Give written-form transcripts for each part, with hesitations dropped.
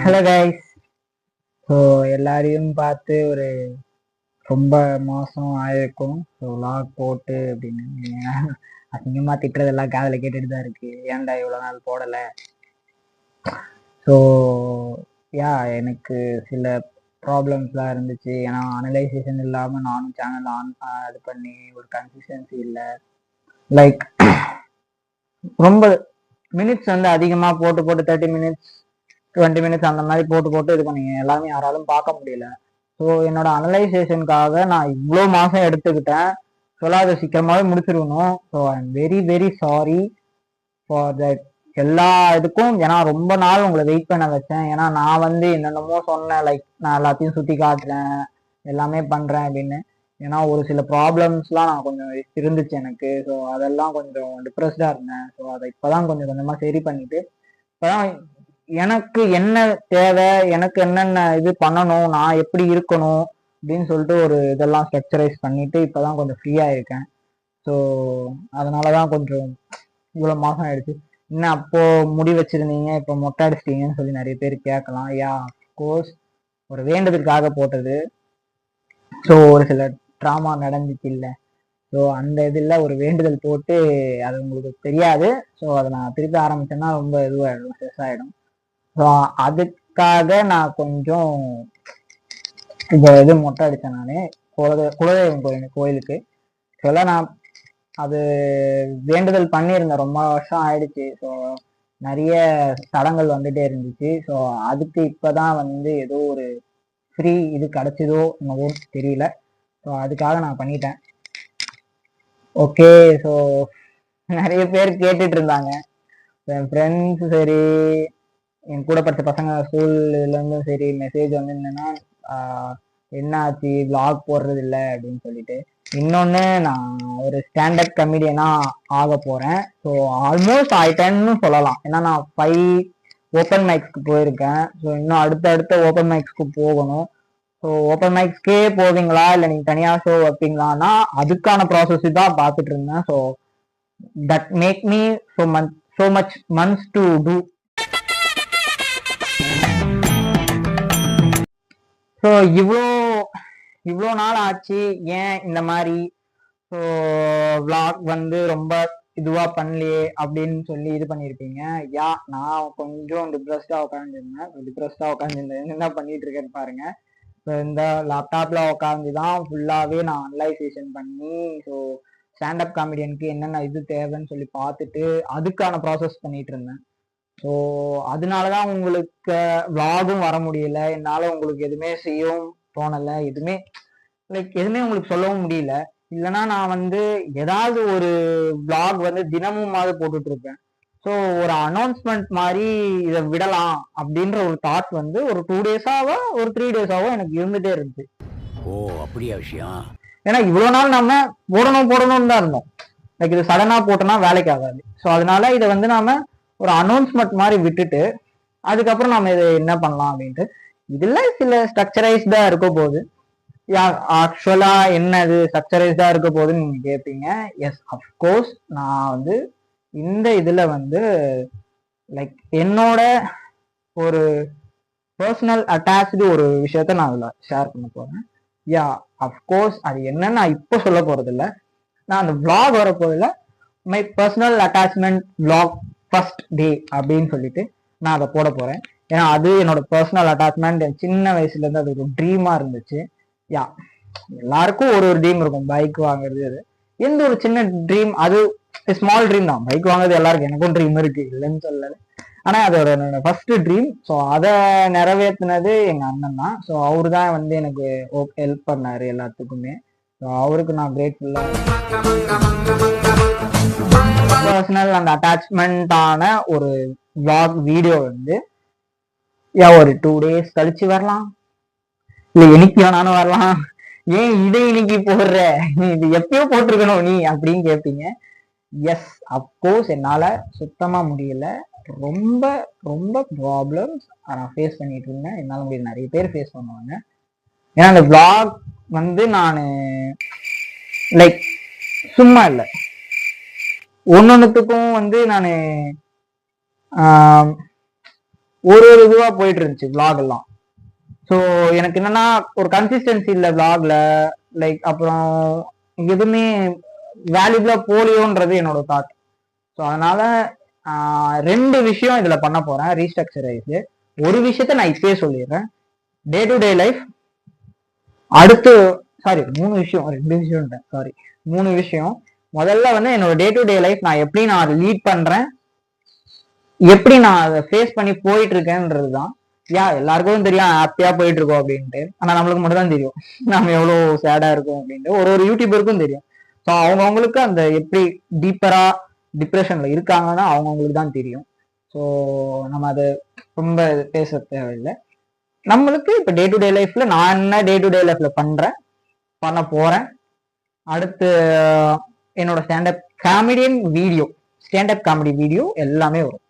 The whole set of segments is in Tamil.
Hello guys. ஸோ எல்லாரையும் பார்த்து ஒரு ரொம்ப மாதம் ஆயிருக்கும். ஸோ வ்ளாக் போட்டு அப்படின்னு அசிங்கமாக திட்டுறதெல்லாம் காதில் கேட்டுட்டு தான் இருக்கு. ஏன்டா இவ்வளோ நாள் போடலை? ஸோ யா எனக்கு சில ப்ராப்ளம்ஸ்லாம் இருந்துச்சு. ஏன்னா அனலைசேஷன் இல்லாமல் நானும் சேனல் இது பண்ணி ஒரு கன்சிஸ்டன்சி இல்லை. லைக் ரொம்ப மினிட்ஸ் வந்து அதிகமாக போட்டு 30 மினிட்ஸ் 20 மினிட்ஸ் அந்த மாதிரி போட்டு இது பண்ணீங்க எல்லாமே யாராலும் பார்க்க முடியல. ஸோ என்னோட அனலைசேஷனுக்காக நான் இவ்வளோ மாதம் எடுத்துக்கிட்டேன். சொல்லாத சீக்கிரமாகவே முடிச்சிருக்கணும். So I am very very sorry for that எல்லா இதுக்கும். ஏன்னா ரொம்ப நாள் உங்களை வெயிட் பண்ண வச்சேன். ஏன்னா நான் வந்து என்னென்னமோ சொன்னேன், லைக் நான் எல்லாத்தையும் சுற்றி காட்டுறேன் எல்லாமே பண்ணுறேன் அப்படின்னு. ஏன்னா ஒரு சில ப்ராப்ளம்ஸ்லாம் நான் கொஞ்சம் இருந்துச்சு எனக்கு. ஸோ அதெல்லாம் கொஞ்சம் டிப்ரெஸ்டாக இருந்தேன். ஸோ அதை இப்போதான் கொஞ்சம் கொஞ்சமாக சரி பண்ணிட்டு இப்போதான் எனக்கு என்ன தேவை, எனக்கு என்னென்ன இது பண்ணணும், நான் எப்படி இருக்கணும் அப்படின்னு சொல்லிட்டு ஒரு இதெல்லாம் ஸ்ட்ரக்சரைஸ் பண்ணிட்டு இப்போதான் கொஞ்சம் ஃப்ரீயாக இருக்கேன். ஸோ அதனால தான் கொஞ்சம் இவ்வளோ மாதம் ஆயிடுச்சு. இன்னும் அப்போ முடி வச்சிருந்தீங்க, இப்போ மொட்டை அடிச்சிட்டீங்கன்னு சொல்லி நிறைய பேர் கேட்கலாம். யா கோர்ஸ் ஒரு வேண்டுதலுக்காக போட்டது. ஸோ ஒரு சில ட்ராமா நடந்துச்சு இல்லை. ஸோ அந்த இதில் ஒரு வேண்டுதல் போட்டு அது உங்களுக்கு தெரியாது. ஸோ அதை நான் திருப்பி ஆரம்பிச்சேன்னா ரொம்ப இதுவாகிடும், ஸ்ட்ரெஸ் ஆகிடும். ஸோ அதுக்காக நான் கொஞ்சம் இப்போ இது மொட்டை அடித்தேன். நான் குலதெய்வம் கோயிலுக்கு சொல்ல நான் அது வேண்டுதல் பண்ணியிருந்தேன். ரொம்ப வருஷம் ஆயிடுச்சு. ஸோ நிறைய தடங்கள் வந்துட்டே இருந்துச்சு. ஸோ அதுக்கு இப்போதான் வந்து ஏதோ ஒரு ஃப்ரீ இது கிடைச்சதோ என்னவோ தெரியல. ஸோ அதுக்காக நான் பண்ணிட்டேன். ஓகே. ஸோ நிறைய பேர் கேட்டுட்டு இருந்தாங்க, என் ஃப்ரெண்ட்ஸ் சரி என் கூட படித்த பசங்க ஸ்கூல்லேருந்தும் சரி மெசேஜ் வந்து என்னன்னா என்ன ஆச்சு வ்ளாக் போடுறது இல்லை அப்படின்னு சொல்லிட்டு. இன்னொன்று நான் ஒரு ஸ்டாண்டப் கமெடியனாக ஆக போகிறேன். ஸோ ஆல்மோஸ்ட் ஆயிட்டேன்னு சொல்லலாம். ஏன்னா நான் 5 ஓப்பன் மைக்ஸ்க்கு போயிருக்கேன். ஸோ இன்னும் அடுத்த ஓப்பன் மைக்ஸ்க்கு போகணும். ஸோ ஓப்பன் மைக்ஸ்க்கே போவீங்களா இல்லை நீங்கள் தனியாக ஷோ வைப்பீங்களான்னா அதுக்கான ப்ராசஸ் தான் பார்த்துட்டு இருந்தேன். So that make me so much months to do. So இவ்வளோ நாள் ஆச்சு, ஏன் இந்த மாதிரி ஸோ விளாக் வந்து ரொம்ப இதுவாக பண்ணலையே அப்படின்னு சொல்லி இது பண்ணியிருப்பீங்க. யா நான் கொஞ்சம் டிப்ரெஸ்டாக உட்காந்துருந்தேன். என்ன பண்ணிட்டு இருக்கேன்னு பாருங்க. ஸோ இந்த லேப்டாப்ல உட்காந்து தான் ஃபுல்லாகவே நான் அனலைசேஷன் பண்ணி ஸோ ஸ்டாண்டப் காமெடியனுக்கு என்னென்ன இது தேவைன்னு சொல்லி பார்த்துட்டு அதுக்கான ப்ராசஸ் பண்ணிட்டு இருந்தேன். ஸோ அதனாலதான் உங்களுக்கு விளாகும் வர முடியல. என்னால் உங்களுக்கு எதுவுமே செய்யவும் தோணலை, எதுவுமே உங்களுக்கு சொல்லவும் முடியல. இல்லைன்னா நான் வந்து ஏதாவது ஒரு விளாக் வந்து தினமுமாவது போட்டுட்டு இருப்பேன். ஸோ ஒரு அனௌன்ஸ்மெண்ட் மாதிரி இதை விடலாம் அப்படின்ற ஒரு தாட் வந்து ஒரு 2 டேஸாவோ ஒரு 3 டேஸாவோ எனக்கு இருந்துட்டே இருந்துச்சு. ஓ அப்படியா விஷயம். ஏன்னா இவ்வளோ நாள் நம்ம போடணும்னு தான் இருந்தோம். லைக் இது சடனாக போட்டோம்னா வேலைக்கு ஆகாது. ஸோ அதனால இதை வந்து நாம ஒரு அனௌன்ஸ்மெண்ட் மாதிரி விட்டுட்டு அதுக்கப்புறம் நம்ம இதை என்ன பண்ணலாம் அப்படின்ட்டு. இதுல சில ஸ்ட்ரக்சரைஸ்டா இருக்க போகுது. ஆக்சுவலா என்னது ஸ்ட்ரக்சரைஸ்டா இருக்க போகுதுன்னு நீங்க கேட்பீங்க. எஸ் அஃப்கோர்ஸ் நான் வந்து இந்த இதுல வந்து லைக் என்னோட ஒரு பர்சனல் அட்டாச்சு ஒரு விஷயத்த நான் அதுல ஷேர் பண்ண போறேன். யா அஃப்கோர்ஸ் அது என்னன்னு நான் இப்போ சொல்ல போறது இல்லை. நான் அந்த vlog வரப்போதில்ல, my personal attachment vlog first day அப்படின்னு சொல்லிட்டு நான் அதை போட போறேன். ஏன்னா அது என்னோட பர்சனல் அட்டாச்மெண்ட். என் சின்ன வயசுல இருந்து அது ஒரு ட்ரீமா இருந்துச்சு. யா எல்லாருக்கும் ஒரு ட்ரீம் இருக்கும், பைக் வாங்குறது. அது எந்த ஒரு சின்ன ட்ரீம், அது ஸ்மால் ட்ரீம் தான். பைக் வாங்குறது எல்லாருக்கும், எனக்கும் ட்ரீம் இருக்கு, இல்லைன்னு சொல்லல. ஆனா அதோட என்னோட ஃபர்ஸ்ட் ட்ரீம். ஸோ அதை நிறைவேற்றினது எங்க அண்ணன் தான். ஸோ அவரு தான் வந்து எனக்கு ஹெல்ப் பண்ணாரு எல்லாத்துக்குமே. ஸோ அவருக்கு நான் கிரேட்ஃபுல்லா. பர்சனல் அந்த அட்டாச்மெண்டான ஒரு vlog வீடியோ வந்து ஒரு 2 டேஸ் கழிச்சு வரலாம், இல்ல இன்னைக்கு வேணாலும் வரலாம். ஏன் இதை இன்னைக்கு போடுற, நீ இது எப்பயோ போட்டிருக்கணும் நீ அப்படின்னு கேட்பீங்க. எஸ் அப்கோர்ஸ் என்னால சுத்தமா முடியல. ரொம்ப ரொம்ப ப்ராப்ளம்ஸ் நான் ஃபேஸ் பண்ணிட்டு இருந்தேன். என்னால முடியல, நிறைய பேர் ஃபேஸ் பண்ணுவாங்க. ஏன்னா அந்த vlog வந்து நான் லைக் சும்மா இல்லை, ஒன்னொன்னுத்துக்கும் வந்து நான் ஒரு இதுவா போயிட்டு இருந்துச்சு vlog எல்லாம். ஸோ எனக்கு என்னன்னா ஒரு கன்சிஸ்டன்சி இல்லை vlogல, லைக் அப்புறம் எதுவுமே வேல்யூபிளா போலியோன்றது என்னோட தாட். ஸோ அதனால 2 விஷயம் இதுல பண்ண போறேன் ரீஸ்ட்ரக்சரைஸ். ஒரு விஷயத்த நான் இப்பயே சொல்லிடுறேன், டே டு டே லைஃப். அடுத்து 3 விஷயம், 2 விஷயம் சாரி 3 விஷயம். முதல்ல வந்து என்னோட டே டு டே லைஃப் நான் எப்படி நான் அதை லீட் பண்றேன், எப்படி நான் அதை ஃபேஸ் பண்ணி போயிட்டு இருக்கேன்றது தான். எல்லாருக்கும் தெரியும் ஹாப்பியா போயிட்டு இருக்கோம் அப்படின்ட்டு, ஆனா நம்மளுக்கு மட்டும் தான் தெரியும் நம்ம எவ்வளவு சேடா இருக்கும் அப்படின்ட்டு. ஒரு யூடியூபருக்கும் தெரியும். ஸோ அவங்கவுங்களுக்கு அந்த எப்படி டீப்பரா டிப்ரெஷன்ல இருக்காங்கன்னா அவங்கவுங்களுக்கு தான் தெரியும். ஸோ நம்ம அதை ரொம்ப பேச தேவையில்லை. நம்மளுக்கு இப்ப டே டு டே லைஃப்ல நான் என்ன டே டு டே லைஃப்ல பண்ண போறேன். அடுத்து என்னோட ஸ்டாண்டப் காமெடி வீடியோ எல்லாமே வரும்.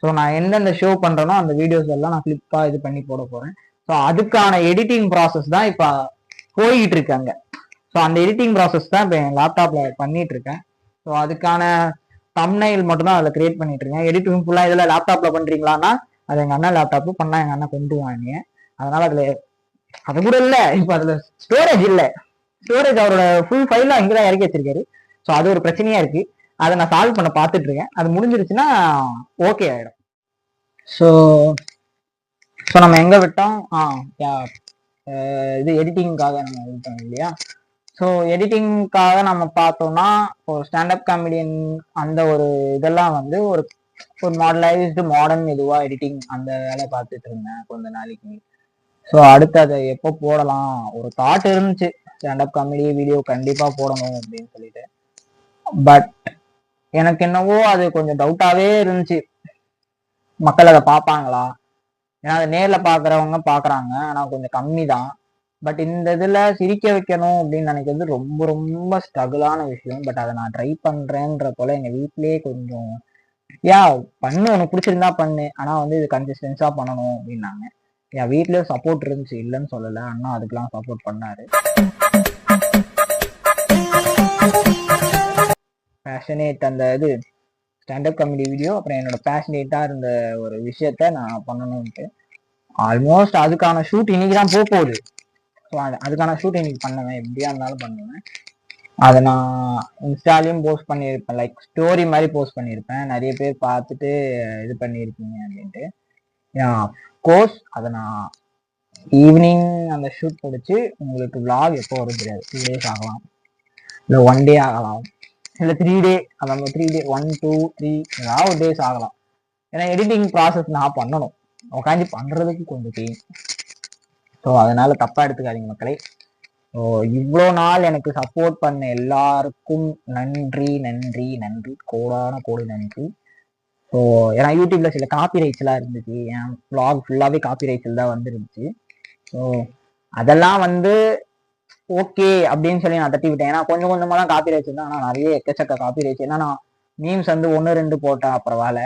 ஸோ நான் எந்தெந்த ஷோ பண்றேனோ அந்த வீடியோஸ் எல்லாம் நான் கிளிப்பா இது பண்ணி போட போறேன். ஸோ அதுக்கான எடிட்டிங் ப்ராசஸ் தான் இப்ப போய்கிட்டு இருக்காங்க. ஸோ அந்த எடிட்டிங் ப்ராசஸ் தான் இப்போ என் லேப்டாப்ல பண்ணிட்டு இருக்கேன். ஸோ அதுக்கான தம்ப்நெயில் மட்டும் தான் அதில் கிரியேட் பண்ணிட்டு இருக்கேன். எடிட்டிங் ஃபுல்லா இதில் லேப்டாப்ல பண்றீங்களான்னா அது எங்க அண்ணன் லேப்டாப் பண்ணா எங்க அண்ணன் கொண்டு வாங்க. அதனால அதுல அது கூட இல்லை, இப்போ அதுல ஸ்டோரேஜ் இல்லை. ஸ்டோரேஜ் அவரோட ஃபுல் ஃபைல அங்கேதான் இறக்கி வச்சிருக்காரு. ஸோ அது ஒரு பிரச்சனையா இருக்கு. அதை நான் சால்வ் பண்ண பார்த்துட்டு இருக்கேன். அது முடிஞ்சிருச்சுன்னா ஓகே ஆயிடும். ஸோ நம்ம எங்க விட்டோம்? இது எடிட்டிங்காக நம்ம விட்டோம் இல்லையா? ஸோ எடிட்டிங்காக நம்ம பார்த்தோம்னா ஒரு ஸ்டாண்டப் காமெடியன் அந்த ஒரு இதெல்லாம் வந்து ஒரு மாடலைஸ்டு மாடர்ன் இதுவா எடிட்டிங் அந்த வேலை பார்த்துட்டு இருந்தேன் கொஞ்ச நாளைக்கு. ஸோ அடுத்து அதை எப்போ போடலாம் ஒரு தாட் இருந்துச்சு, ஸ்டாண்டப் காமெடி வீடியோ கண்டிப்பா போடணும் அப்படின்னு சொல்லிட்டு. பட் எனக்கு என்னவோ அது கொஞ்சம் டவுட்டாவே இருந்துச்சு, மக்கள் அதை பார்ப்பாங்களா? ஏன்னா அதை நேர்ல பாக்குறவங்க பாக்குறாங்க, ஆனா கொஞ்சம் கம்மி தான். பட் இந்த இதுல சிரிக்க வைக்கணும் அப்படின்னு நினைக்கிறது ரொம்ப ரொம்ப ஸ்ட்ரகிளான விஷயம். பட் அதை நான் ட்ரை பண்றேன்ற போல எங்க வீட்லயே கொஞ்சம் பண்ணு, உனக்கு பிடிச்சிருந்தா பண்ணு, ஆனா வந்து இது கன்சிஸ்டன்ஸா பண்ணணும் அப்படின்னாங்க. என் வீட்லயும் சப்போர்ட் இருந்துச்சு, இல்லைன்னு சொல்லல. அண்ணா அதுக்கெல்லாம் சப்போர்ட் பண்ணாரு. பேஷனேட் அந்த இது ஸ்டாண்டப் காமெடி வீடியோ, அப்புறம் என்னோட பேஷனேட்டா இருந்த ஒரு விஷயத்த நான் பண்ணணும்ட்டு ஆல்மோஸ்ட் அதுக்கான ஷூட் இன்னைக்கு தான் போகுது. ஸோ அதுக்கான ஷூட் இன்னைக்கு பண்ணுவேன், எப்படியா இருந்தாலும் பண்ணுவேன். அதை நான் இன்ஸ்டாலையும் போஸ்ட் பண்ணியிருப்பேன், லைக் ஸ்டோரி மாதிரி போஸ்ட் பண்ணியிருப்பேன். நிறைய பேர் பார்த்துட்டு இது பண்ணியிருக்கீங்க அப்படின்ட்டு. கோர்ஸ் அதை நான் ஈவினிங் அந்த ஷூட் முடிச்சு உங்களுக்கு vlog எப்போ வரும் தெரியாது. 2 days ஆகலாம், இல்லை 1 day ஆகலாம், இல்லை 3 day, அந்த 3 day 1 2 3 ஏதாவது டேஸ் ஆகலாம். ஏன்னா எடிட்டிங் ப்ராசஸ் நான் பண்ணணும், உட்காந்து பண்றதுக்கு கொஞ்சம் பெயின். ஸோ அதனால தப்பா எடுத்துக்காதீங்க மக்களே. ஸோ இவ்வளோ நாள் எனக்கு சப்போர்ட் பண்ண எல்லாருக்கும் நன்றி நன்றி நன்றி, கோடான கோடி நன்றி. ஸோ ஏன்னா யூடியூப்ல சில காப்பி ரைட்ஸ்லாம் இருந்துச்சு, என் vlog ஃபுல்லாவே காப்பி ரைட்ஸில் தான் வந்துருந்துச்சு. ஸோ அதெல்லாம் வந்து ஓகே அப்படின்னு சொல்லி நான் தட்டி விட்டேன். ஏன்னா கொஞ்சம் கொஞ்சமா தான் காப்பி ரைட்ஸ் இருந்தா, ஆனால் நிறைய எக்கச்சக்க காப்பி ரைட்ஸ். ஏன்னா நான் மீம்ஸ் வந்து 1 2 போட்டேன் அப்புறம் வேலை.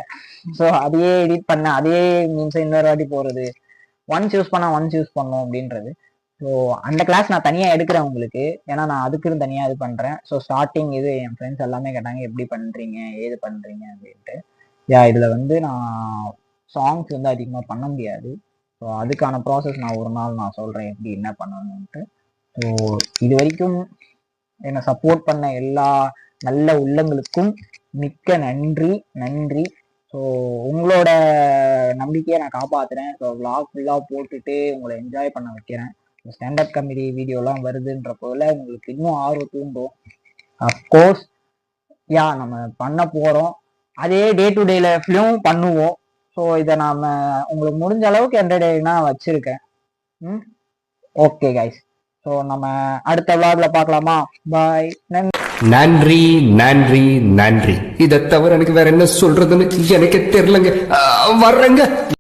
ஸோ அதையே எடிட் பண்ண, அதே மீம்ஸை இன்னொரு வாட்டி போடுறது, ஒன்ஸ் யூஸ் பண்ணோம் அப்படின்றது. ஸோ அந்த கிளாஸ் நான் தனியாக எடுக்கிறேன் உங்களுக்கு, ஏன்னா நான் அதுக்குன்னு தனியாக இது பண்ணுறேன். ஸோ ஸ்டார்டிங் இது என் ஃப்ரெண்ட்ஸ் எல்லாமே கேட்டாங்க எப்படி பண்ணுறீங்க ஏது பண்ணுறீங்க அப்படின்ட்டு. இதில் வந்து நான் சாங்ஸ் வந்து அதிகமாக பண்ண முடியாது. ஸோ அதுக்கான ப்ராசஸ் நான் ஒரு நாள் நான் சொல்கிறேன் எப்படி என்ன பண்ணணும்ட்டு. ஸோ இது வரைக்கும் என்னை சப்போர்ட் பண்ண எல்லா நல்ல உள்ளங்களுக்கும் மிக்க நன்றி நன்றி. ஸோ உங்களோட நம்பிக்கையை நான் காப்பாத்துறேன். ஸோ vlog ஃபுல்லாக போட்டுட்டு உங்களை என்ஜாய் பண்ண வைக்கிறேன். ஸ்டாண்டப் காமெடி வீடியோலாம் வருதுன்ற போல உங்களுக்கு இன்னும் ஆர்வம் தூண்டும். அஃப்கோர்ஸ் நம்ம பண்ண போகிறோம், அதே டே டு டே லைஃப்லையும் பண்ணுவோம். ஸோ இதை நாம உங்களுக்கு முடிஞ்ச அளவுக்கு என்டர்டெயினாக வச்சிருக்கேன். ஓகே கைஸ், ஸோ நம்ம அடுத்த vlogல பார்க்கலாமா? பாய். நன்றி நன்றி நன்றி. இதை தவிர எனக்கு வேற என்ன சொல்றதுன்னு எனக்கு தெரியலங்க. வர்றேங்க.